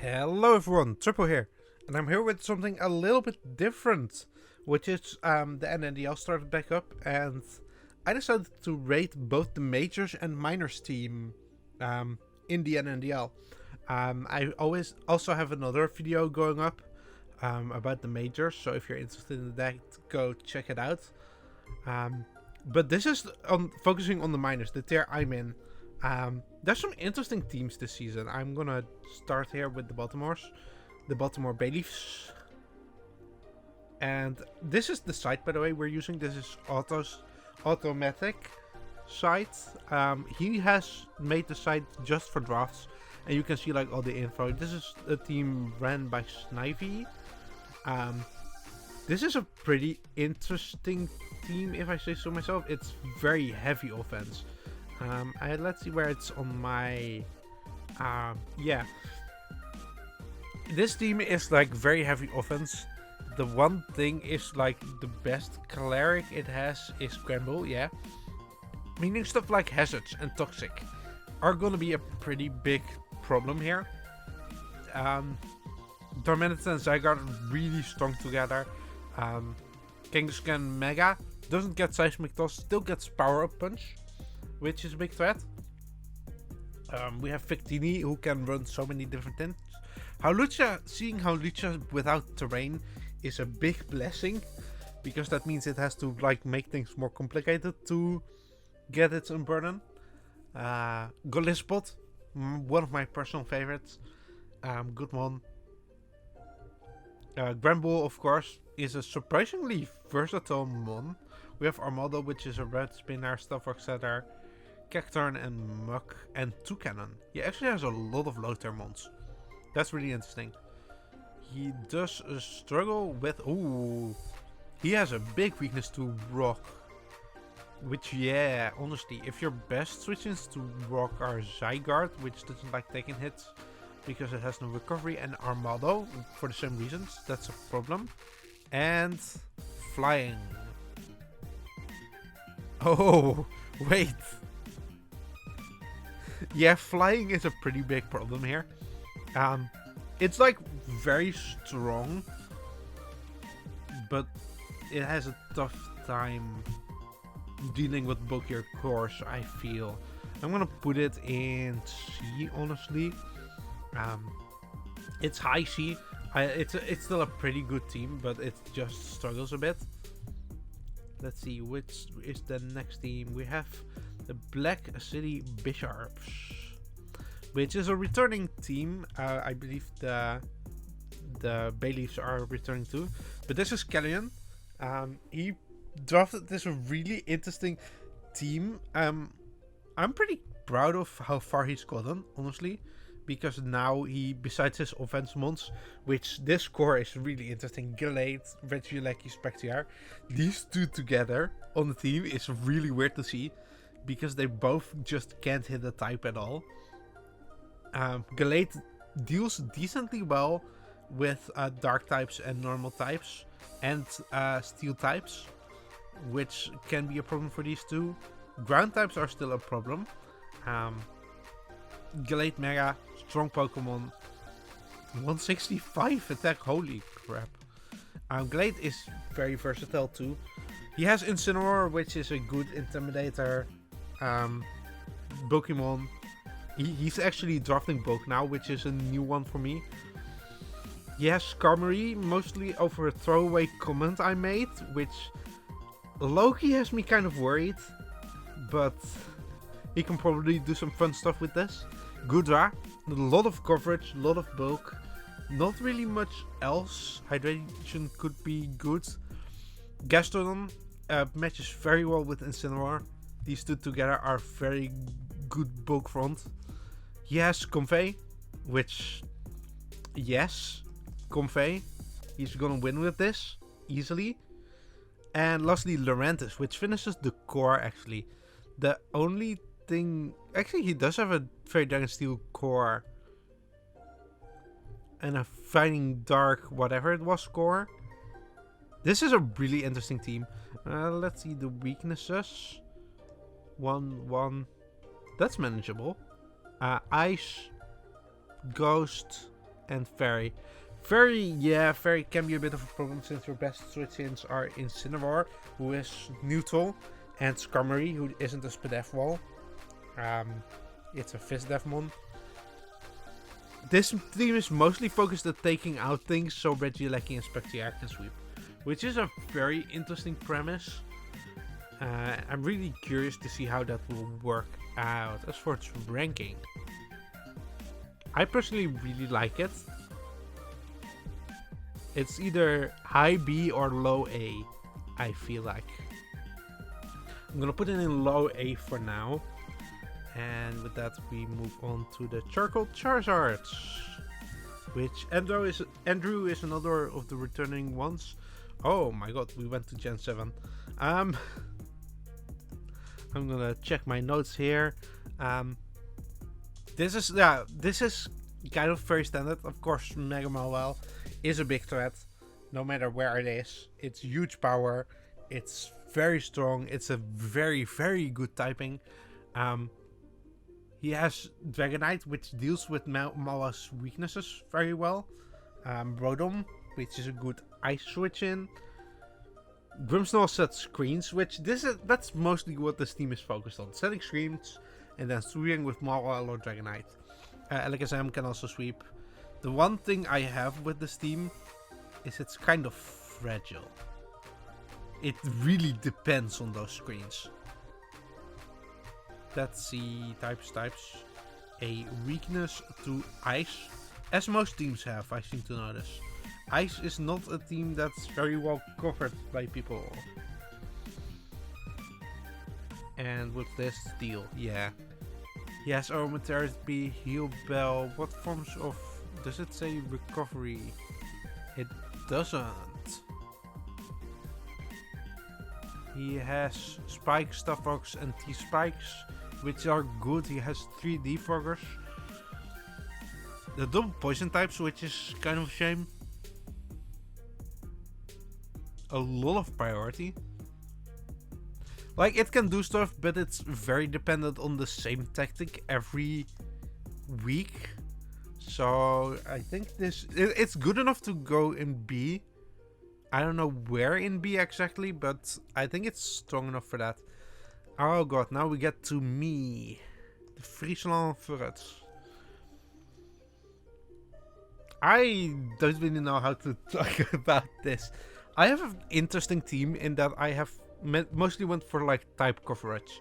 Hello everyone, Triple here, and I'm here with something a little bit different, which is the NNDL started back up, and I decided to rate both the majors and minors team in the NNDL. I always also have another video going up about the majors, so if you're interested in that, go check it out. But this is focusing on the minors, the tier I'm in. There's some interesting teams this season. I'm gonna start here with the Baltimore Bailiffs. And this is the site, by the way, we're using. This is Automatic site. He has made the site just for drafts, and you can see like all the info. This is a team ran by Snivy. This is a pretty interesting team, if I say so myself. It's very heavy offense. Let's see where it's on my... yeah. This team is like very heavy offense. The one thing is like the best cleric it has is Scramble, yeah. Meaning stuff like Hazards and Toxic are gonna be a pretty big problem here. Tormented and Zygarde really strong together. Kingscan Mega doesn't get Seismic Toss, still gets Power Up Punch, which is a big threat. We have Victini, who can run so many different things. Seeing Howlucha without terrain is a big blessing, because that means it has to like make things more complicated to get its Unburden. Golispot, one of my personal favorites. Good one. Granbull, of course, is a surprisingly versatile mon. We have Armado, which is a red spinner, Stuffrock Setter, Cacturn and Muck, and Toucannon. He actually has a lot of low tier mons. That's really interesting. He does struggle with... Ooh, he has a big weakness to rock. Which, yeah, honestly, if your best switches to rock are Zygarde, which doesn't like taking hits because it has no recovery, and Armado, for the same reasons, that's a problem. And flying. Oh, wait. Yeah, flying is a pretty big problem here. It's like very strong, but it has a tough time dealing with bulkier cores, I feel. I'm gonna put it in C, honestly. It's high C. It's still a pretty good team, but it just struggles a bit. Let's see, which is the next team. We have the Black City Bishops, which is a returning team. I believe the Bailiffs are returning too. But this is Kellyan. He drafted this really interesting team. I'm pretty proud of how far he's gotten, honestly. Because now he, besides his offense mons, which this core is really interesting, Gallade, Regieleki, Spectrier, these two together on the team is really weird to see, because they both just can't hit the type at all. Gallade deals decently well with dark types and normal types, and steel types, which can be a problem for these two. Ground types are still a problem. Gallade Mega, strong Pokemon, 165 attack, holy crap. Gallade is very versatile too. He has Incineroar, which is a good Intimidator Pokemon. He's actually drafting Bulk now, which is a new one for me. He has Skarmory, mostly over a throwaway comment I made, which Loki has me kind of worried, but he can probably do some fun stuff with this. Gudra, a lot of coverage, a lot of bulk, not really much else. Hydration could be good. Gastrodon matches very well with Incineroar. These two together are very good bulk front. He has Convey, which, yes, Convey, he's gonna win with this easily. And lastly, Lurantis, which finishes the core actually. The only thing, actually he does have a Fairy Dragon Steel core and a Fighting Dark whatever it was core. This is a really interesting team. Let's see the weaknesses. 1-1, that's manageable. Ice, Ghost, and Fairy. Fairy can be a bit of a problem since your best switch-ins are Incineroar, who is neutral, and Skarmory, who isn't a Spadef wall. It's a Fizdevmon. This team is mostly focused at taking out things so Regieleki and Spectrier can sweep, which is a very interesting premise. I'm really curious to see how that will work out. As for its ranking, I personally really like it. It's either high B or low A, I feel like. I'm gonna put it in low A for now. And with that we move on to the Charcoal Charizards, which Andrew is another of the returning ones. Oh my god, we went to Gen 7. I'm gonna check my notes here. This is kind of very standard. Of course, Mega Mawile is a big threat, no matter where it is. It's huge power. It's very strong. It's a very, very good typing. He has Dragonite, which deals with Mawile's weaknesses very well. Rodom, which is a good ice switch in. Grimmsnarl sets screens, which that's mostly what this team is focused on. Setting screens and then sweeping with Mawile or Dragonite. Alakazam can also sweep. The one thing I have with this team is it's kind of fragile. It really depends on those screens. Let's see, types. A weakness to ice, as most teams have, I seem to notice. Ice is not a team that's very well covered by people. And with this, Steel, yeah. Yes, Aromatherapy, Heal Bell. What forms of... does it say recovery? It doesn't. He has Spike, Starfox and T-Spikes, which are good. He has 3 Defoggers. The double poison types, which is kind of a shame. A lot of priority. Like, it can do stuff, but it's very dependent on the same tactic every week. So I think it's good enough to go in B. I don't know where in B exactly, but I think it's strong enough for that. Oh god, now we get to me. The Friesland Furrets. I don't really know how to talk about this. I have an interesting team in that I have mostly went for like type coverage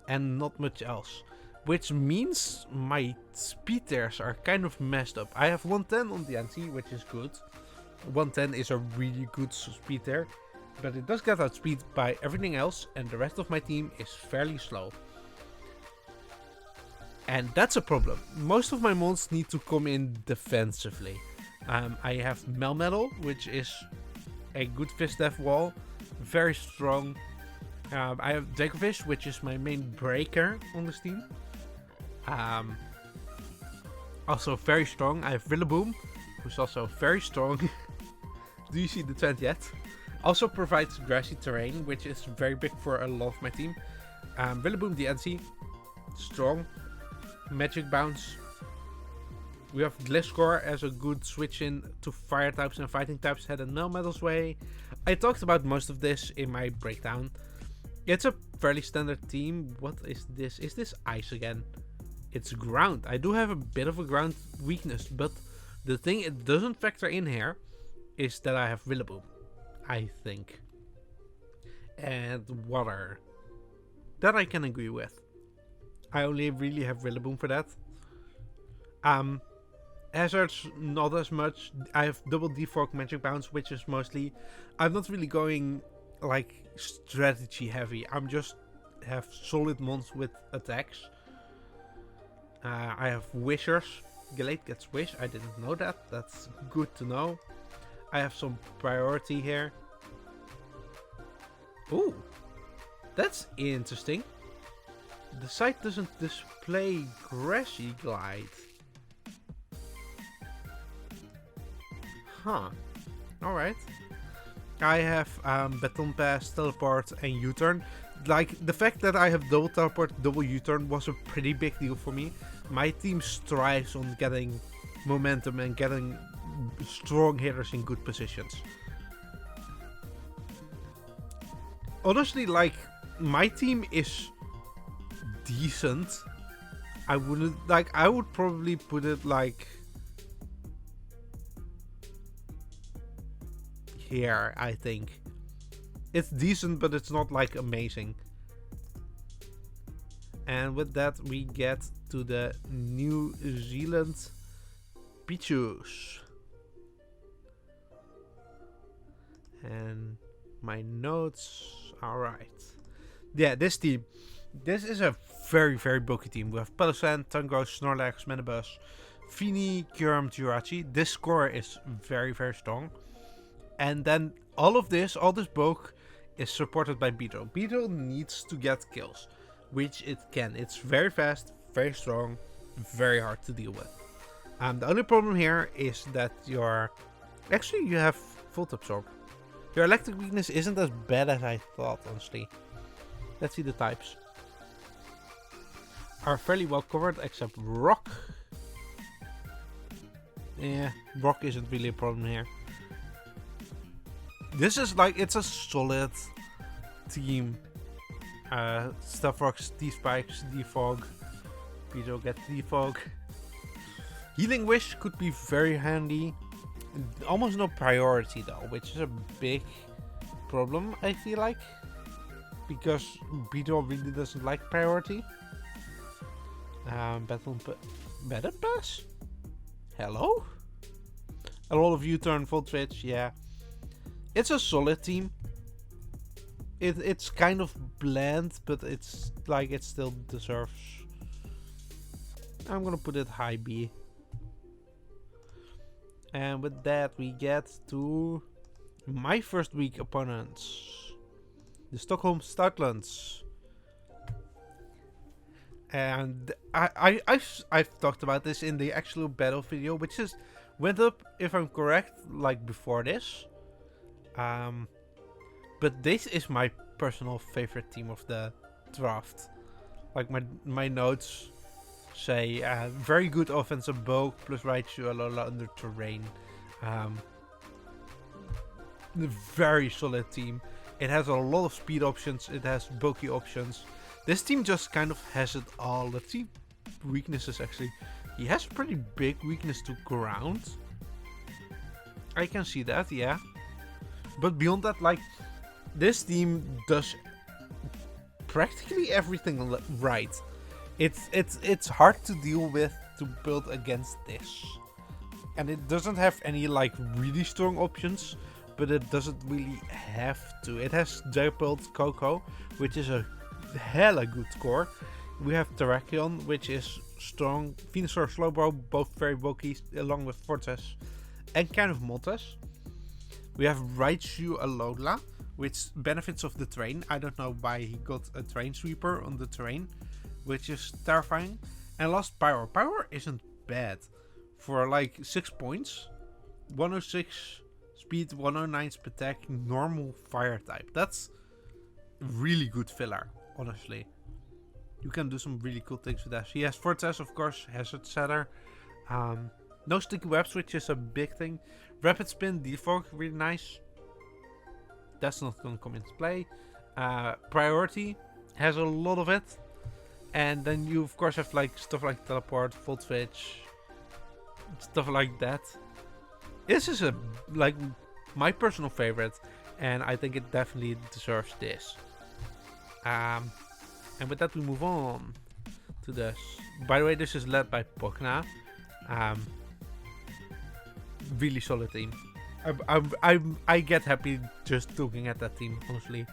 and not much else. Which means my speed tiers are kind of messed up. I have 110 on the NC, which is good. 110 is a really good speed tier. But it does get outspeed by everything else, and the rest of my team is fairly slow. And that's a problem. Most of my mons need to come in defensively. I have Melmetal, which is a good Fizdef wall, very strong. I have Dracovish, which is my main breaker on this team. Also very strong. I have Rillaboom, who's also very strong. Do you see the trend yet? Also provides grassy terrain, which is very big for a lot of my team. Rillaboom DNC, strong. Magic Bounce. We have Gliscor as a good switch in to fire types and fighting types, head and Melmetal's way. I talked about most of this in my breakdown. It's a fairly standard team. What is this? Is this ice again? It's ground. I do have a bit of a ground weakness, but the thing it doesn't factor in here is that I have Rillaboom, I think. And water. That I can agree with. I only really have Rillaboom for that. Hazards, not as much. I have double defog Magic Bounce, which is mostly... I'm not really going like strategy heavy. I'm just have solid mons with attacks. I have Wishers. Gallade gets Wish. I didn't know that. That's good to know. I have some priority here. Ooh, that's interesting. The site doesn't display Grassy Glide. Huh. Alright. I have Baton Pass, Teleport, and U-Turn. Like, the fact that I have double Teleport, double U-Turn was a pretty big deal for me. My team strives on getting momentum and getting strong hitters in good positions. Honestly, like, my team is decent. I would probably put it like here, I think. It's decent, but it's not like amazing. And with that, we get to the New Zealand Pichus. And my notes. Alright. Yeah, this team. This is a very, very bulky team. We have Palossand, Tangos, Snorlax, Manabus, Fini, Kyurem, Jirachi. This score is very, very strong. And then all this bulk is supported by Beetle. Beetle needs to get kills, which it can. It's very fast, very strong, very hard to deal with. The only problem here is that you have Volt Absorb. Your electric weakness isn't as bad as I thought, honestly. Let's see the types. Are fairly well covered, except Rock. Yeah, Rock isn't really a problem here. This is like, it's a solid team. Stuff Rocks, D-Spikes, Defog. Beetle gets Defog. Healing Wish could be very handy. Almost no priority though, which is a big problem, I feel like. Because Beetle really doesn't like priority. Battle Pass? Hello? A lot of U-turn, full twitch, yeah. It's a solid team. It's kind of bland, but it's like it still deserves. I'm gonna put it high B. And with that we get to my first week opponents. The Stockholm Stoutlands. And I've talked about this in the actual battle video, which went up, if I'm correct, like before this. But this is my personal favorite team of the draft. Like my notes say very good offensive bulk plus Raichu Alola under terrain. Very solid team. It has a lot of speed options. It has bulky options. This team just kind of has it all. Let's see weaknesses actually. He has pretty big weakness to ground. I can see that, yeah. But beyond that, like, this team does practically everything right. It's hard to deal with to build against this. And it doesn't have any like really strong options, but it doesn't really have to. It has Dragapult, Coco, which is a hella good score. We have Terrakion, which is strong. Venusaur, Slowbro, both very bulky, along with Fortress and kind of Moltres. We have Raichu Alola, which benefits of the terrain. I don't know why he got a terrain sweeper on the terrain, which is terrifying. And last, Pyro. Pyro isn't bad for like 6 points. 106 speed, 109 attack, normal fire type. That's really good filler, honestly. You can do some really cool things with that. He has Fortress, of course, Hazard Setter. No sticky webs, which is a big thing. Rapid Spin, Defog, really nice. That's not going to come into play. Priority has a lot of it. And then you, of course, have like stuff like Teleport, Full Twitch, stuff like that. This is like my personal favorite, and I think it definitely deserves this. And with that, we move on to this. By the way, this is led by Pogna. Really solid team. I get happy just looking at that team, honestly.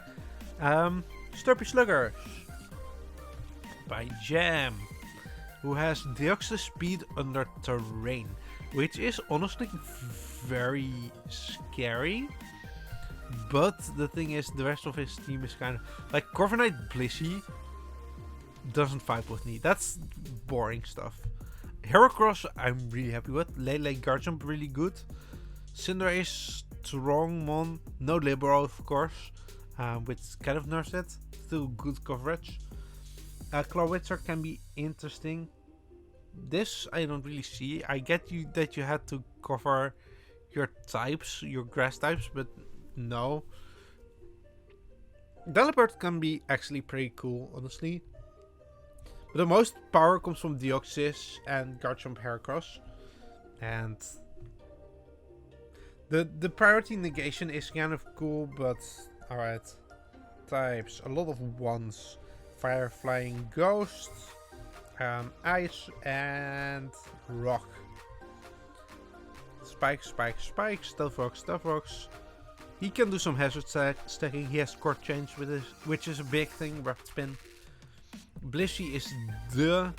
Slurpy Sluggers by Jam, who has Deoxys speed under terrain, which is honestly very scary. But the thing is, the rest of his team is kind of like Corviknight Blissey doesn't fight with me. That's boring stuff. Heracross, I'm really happy with. Lele Guard Jump, really good. Cinder is strong mon. No Libero, of course, which kind of nerfs it. Still good coverage. Clawitzer can be interesting, This I don't really see. I get you that you had to cover your types, your grass types, but no. Delibird can be actually pretty cool, honestly. But the most power comes from Deoxys and Garchomp Heracross. And the priority negation is kind of cool, but alright. Types, a lot of ones. Fire, Flying, Ghost, Ice, and Rock. Spike, Spike, Spike, Stealth Rocks, Stealth Rocks. He can do some hazard stacking. He has court change with his, which is a big thing. Rapid Spin. Blissey is the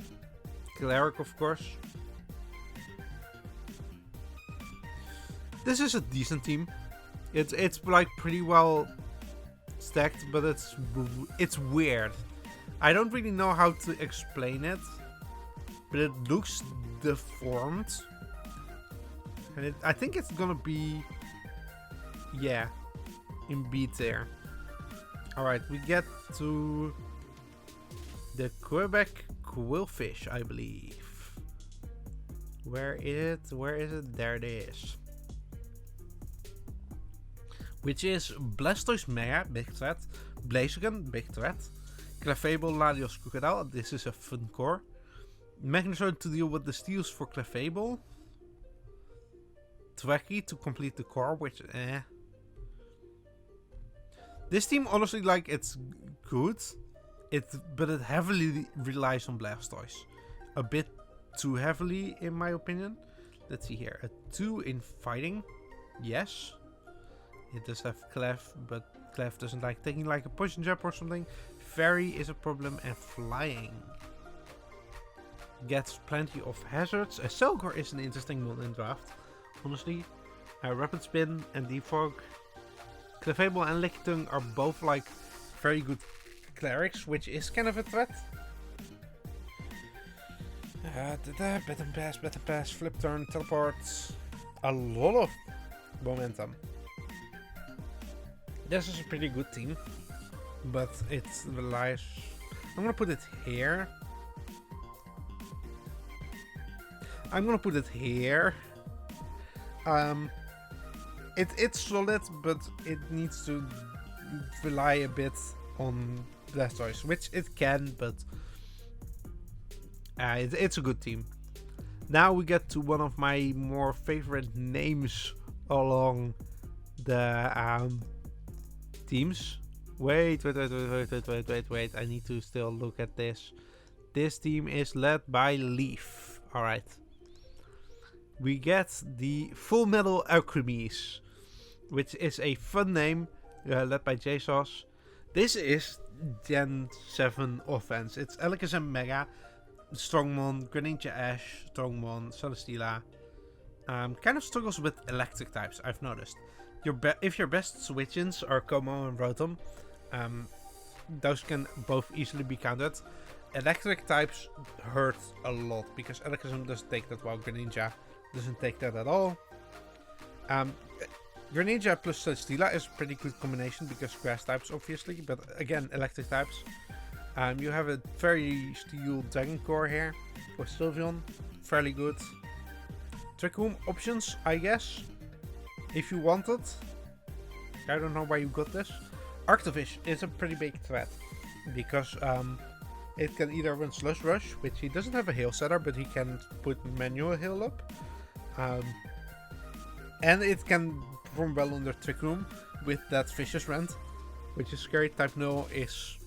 cleric, of course. This is a decent team. It's like pretty well stacked, but it's weird. I don't really know how to explain it, but it looks deformed. And I think it's gonna be, yeah, in B tier. Alright, we get to the Quebec Quillfish, I believe. Where is it? Where is it? There it is. Which is Blastoise Mega, big threat. Blaziken, big threat. Clefable, Latios, Crocodile, this is a fun core. Magnezone to deal with the steals for Clefable. Thwacky to complete the core, which This team, honestly, like, it's good. But it heavily relies on Blastoise. A bit too heavily, in my opinion. Let's see here. A 2 in fighting. Yes. It does have Clef, but Clef doesn't like taking like a poison jab or something. Fairy is a problem, and flying. Gets plenty of hazards. A Selgor is an interesting one in draft, honestly. Rapid Spin and Defog. Clefable and Lickitung are both like very good clerics, which is kind of a threat. Better pass, flip turn, teleports. A lot of momentum. This is a pretty good team, but it relies. I'm gonna put it here. It's solid, but it needs to rely a bit on Blastoise, which it can, but it's a good team. Now we get to one of my more favorite names along the teams. Wait. I need to still look at this. This team is led by Leaf. Alright. We get the Full Metal Alchemies, which is a fun name, led by JSauce. This is Gen 7 offense. It's Alakazam Mega, Strongmon, Greninja Ash, Strongmon, Celesteela. Kind of struggles with electric types, I've noticed. If your best switch-ins are Como and Rotom, those can both easily be countered. Electric types hurt a lot, because Alakazam doesn't take that, while Greninja doesn't take that at all. Greninja plus Celesteela is a pretty good combination, because grass types, obviously, but again, electric types. You have a very steel Dragon Core here, or Sylveon, fairly good. Trick Room options, I guess, if you want it. I don't know where you got this. Arctovish is a pretty big threat, because it can either run Slush Rush, which he doesn't have a heal setter, but he can put manual heal up. And it can perform well under Trick Room with that Vicious Rant, which is scary. Type No is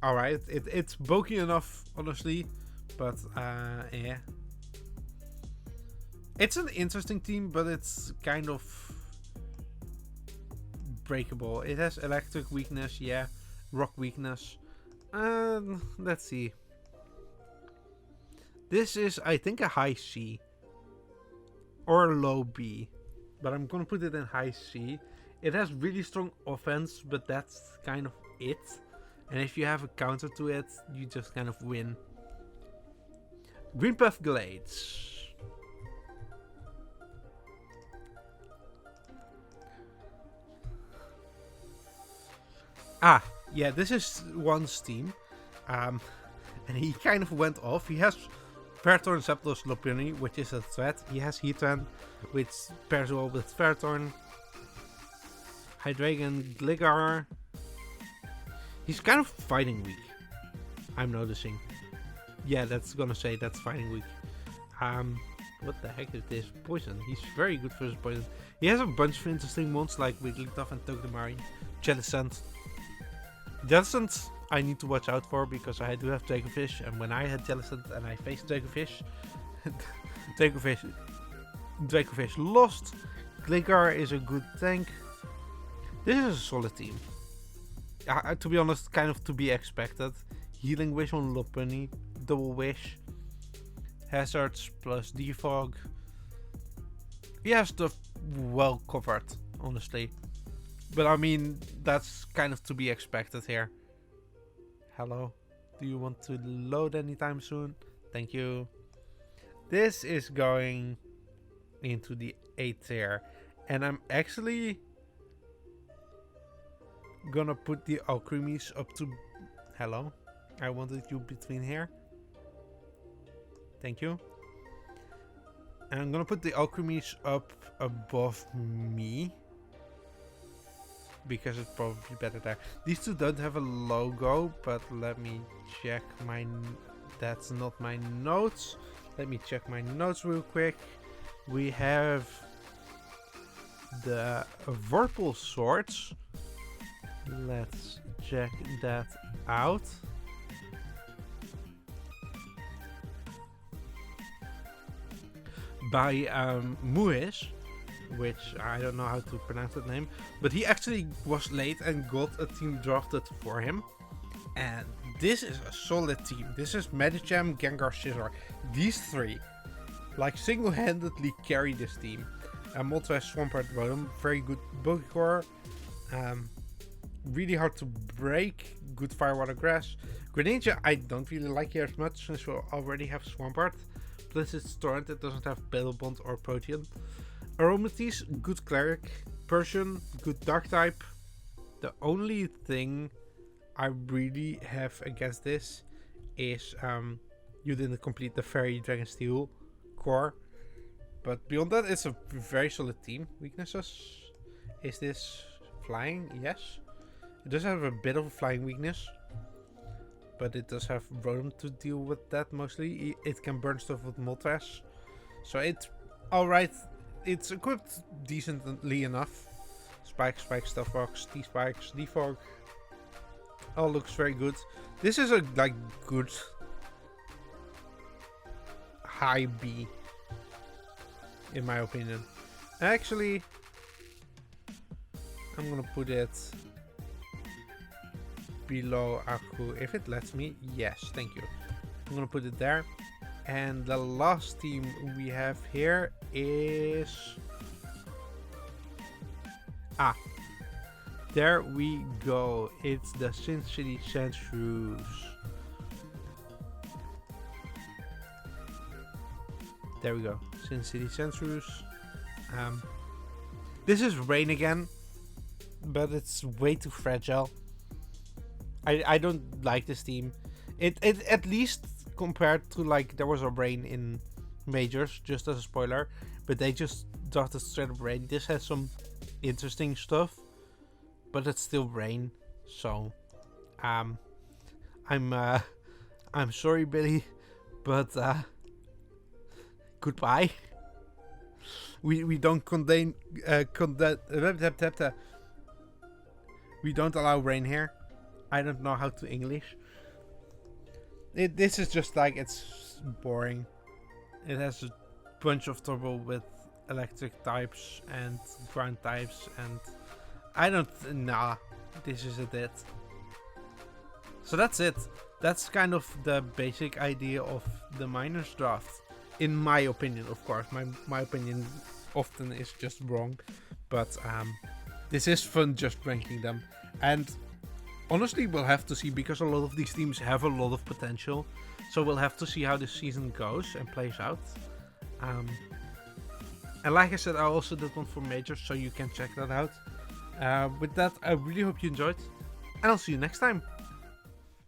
alright. It's bulky enough, honestly, but yeah. It's an interesting team, but it's kind of breakable. It has electric weakness, yeah, rock weakness. Let's see. This is, I think, a high C or a low B, but I'm gonna put it in high C. It has really strong offense, but that's kind of it. And if you have a counter to it, you just kind of win. Greenpath Glades. Yeah, this is one's team. And he kind of went off. He has Ferrothorn, Zapdos, Lopunny, which is a threat. He has Heatran, which pairs well with Ferrothorn. Hydreigon, Gligar. He's kind of fighting weak, I'm noticing. Yeah, that's gonna say that's fighting weak. What the heck is this? Poison. He's very good versus poison. He has a bunch of interesting ones like Wigglytuff and Togedemaru. Jellicent. Jellicent I need to watch out for because I do have Dracofish, and when I had Jellicent and I faced Dracofish, Dracofish lost. Gligar is a good tank. This is a solid team. To be honest, kind of to be expected. Healing Wish on Lopunny, Double Wish, Hazards plus Defog. He has stuff well covered, honestly. But I mean, that's kind of to be expected here. Hello, do you want to load anytime soon? Thank you. This is going into the 8th tier, and I'm actually gonna put the Alchemys up to... Hello, I wanted you between here. Thank you. And I'm gonna put the Alchemys up above me, because it's probably better there. These two don't have a logo, but let me check my... That's not my notes. Let me check my notes real quick. We have the Vorpal swords. Let's check that out. By Muis, which I don't know how to pronounce that name, but he actually was late and got a team drafted for him. And this is a solid team. This is Medicham, Gengar, Scizor. These three, like, single-handedly carry this team. Moltres, Swampert, Rotom, very good Pokecore. Really hard to break. Good Firewater Grass. Greninja, I don't really like here as much since we already have Swampert. Plus it's Torrent, it doesn't have Battle Bond or Protean. Aromatisse, good Cleric. Persian, good Dark type. The only thing I really have against this is you didn't complete the Fairy Dragon Steel core. But beyond that, it's a very solid team. Weaknesses? Is this flying? Yes. It does have a bit of a flying weakness, but it does have Rotom to deal with that mostly. It can burn stuff with Moltres. So it's alright. It's equipped decently enough. Spike, Stuff Rocks, T-Spikes, Defog. All looks very good. This is a good high B, in my opinion. Actually, I'm gonna put it below Aku if it lets me. Yes, thank you. I'm gonna put it there. And the last team we have here is... there we go. It's the Sin City Sandshrews. There we go. Sin City Sandshrews. This is Rain again, but it's way too fragile. I don't like this team. It at least compared to, like, there was a Rain in Majors, just as a spoiler, but they just drafted straight up Rain. This has some interesting stuff, but it's still Rain. So I'm sorry, Billy, but goodbye. We don't condemn we don't allow Rain here. I don't know how to English. This is just like, it's boring. It has a bunch of trouble with electric types and ground types, and I don't... Nah, this isn't it. So that's it. That's kind of the basic idea of the minors draft. In my opinion, of course. My opinion often is just wrong. But this is fun just ranking them. And honestly, we'll have to see, because a lot of these teams have a lot of potential. So we'll have to see how this season goes and plays out. And like I said, I also did one for Majors, so you can check that out. With that, I really hope you enjoyed, and I'll see you next time.